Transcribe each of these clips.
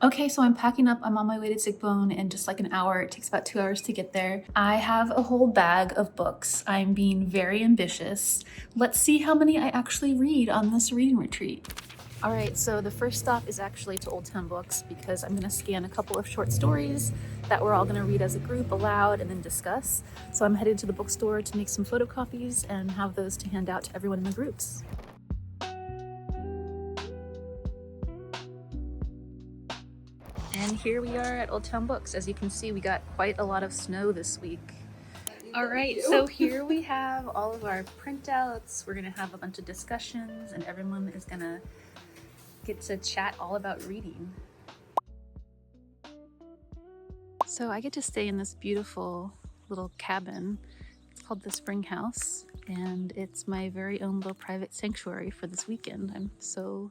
Okay, so I'm packing up. I'm on my way to Zigbone in just like an hour. It takes about 2 hours to get there. I have a whole bag of books. I'm being very ambitious. Let's see how many I actually read on this reading retreat. All right, so the first stop is actually to Old Town Books because I'm gonna scan a couple of short stories that we're all gonna read as a group aloud and then discuss. So I'm headed to the bookstore to make some photocopies and have those to hand out to everyone in the groups. And here we are at Old Town Books. As you can see, we got quite a lot of snow this week. All right, so here we have all of our printouts. We're gonna have a bunch of discussions and everyone is gonna get to chat all about reading. So I get to stay in this beautiful little cabin. It's called the Spring House, and it's my very own little private sanctuary for this weekend. I'm so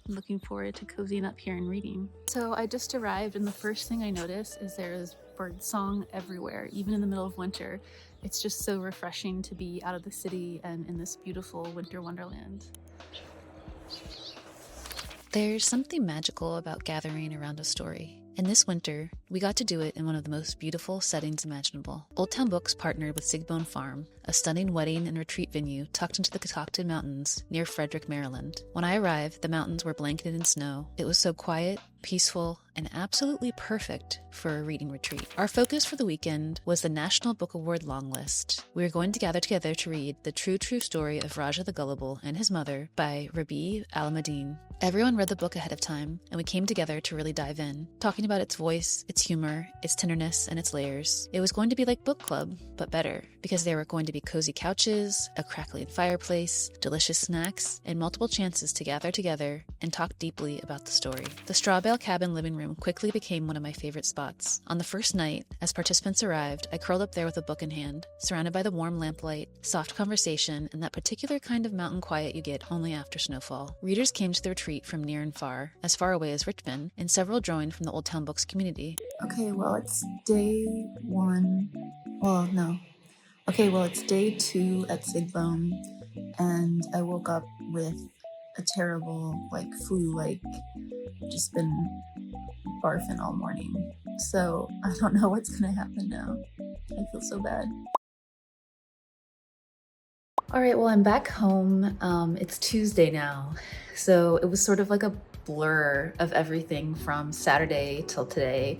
looking forward to cozying up here and reading. So I just arrived, and the first thing I notice is there is bird song everywhere, even in the middle of winter. It's just so refreshing to be out of the city and in this beautiful winter wonderland. There's something magical about gathering around a story. And this winter, we got to do it in one of the most beautiful settings imaginable. Old Town Books partnered with Zigbone Farm, a stunning wedding and retreat venue tucked into the Catoctin Mountains near Frederick, Maryland. When I arrived, the mountains were blanketed in snow. It was so quiet, peaceful, and absolutely perfect for a reading retreat. Our focus for the weekend was the National Book Award long list. We were going to gather together to read The True Story of Raja the Gullible and His Mother by Rabi Al-Madin. Everyone read the book ahead of time, and we came together to really dive in, talking about its voice, its humor, its tenderness, and its layers. It was going to be like book club, but better, because there were going to be cozy couches, a crackling fireplace, delicious snacks, and multiple chances to gather together and talk deeply about the story. The straw bale cabin living room quickly became one of my favorite spots. On the first night, as participants arrived, I curled up there with a book in hand, surrounded by the warm lamplight, soft conversation, and that particular kind of mountain quiet you get only after snowfall. Readers came to the retreat from near and as far away as Richmond, and several joined from the Old Town Books community. Okay, well, it's day one. Well, no. Okay, well, it's day 2 at Zigbone, and I woke up with a terrible, flu, just been barfing all morning. So I don't know what's gonna happen now. I feel so bad. All right, well, I'm back home. It's Tuesday now. So it was sort of like a blur of everything from Saturday till today.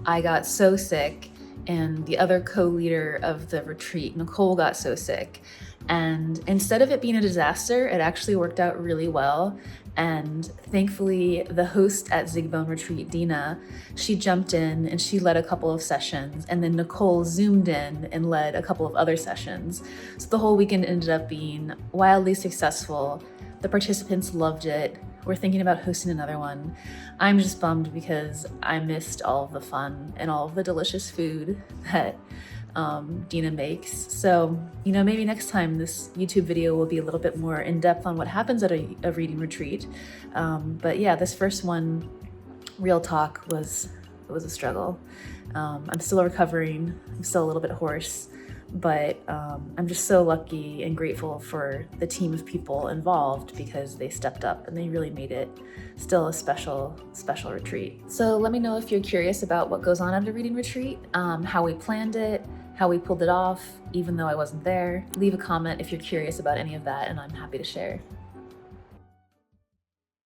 I got so sick, and the other co-leader of the retreat, Nicole, got so sick. And instead of it being a disaster, it actually worked out really well. And thankfully, the host at Zigbone Retreat, Dina, she jumped in and she led a couple of sessions. And then Nicole zoomed in and led a couple of other sessions. So the whole weekend ended up being wildly successful. The participants loved it. We're thinking about hosting another one. I'm just bummed because I missed all of the fun and all of the delicious food that Dina makes. So, maybe next time this YouTube video will be a little bit more in depth on what happens at a reading retreat. But yeah, this first one, real talk, it was a struggle. I'm still recovering. I'm still a little bit hoarse, but I'm just so lucky and grateful for the team of people involved because they stepped up and they really made it still a special retreat. So let me know if you're curious about what goes on at a reading retreat, how we planned it, how we pulled it off, even though I wasn't there. Leave a comment if you're curious about any of that, and I'm happy to share.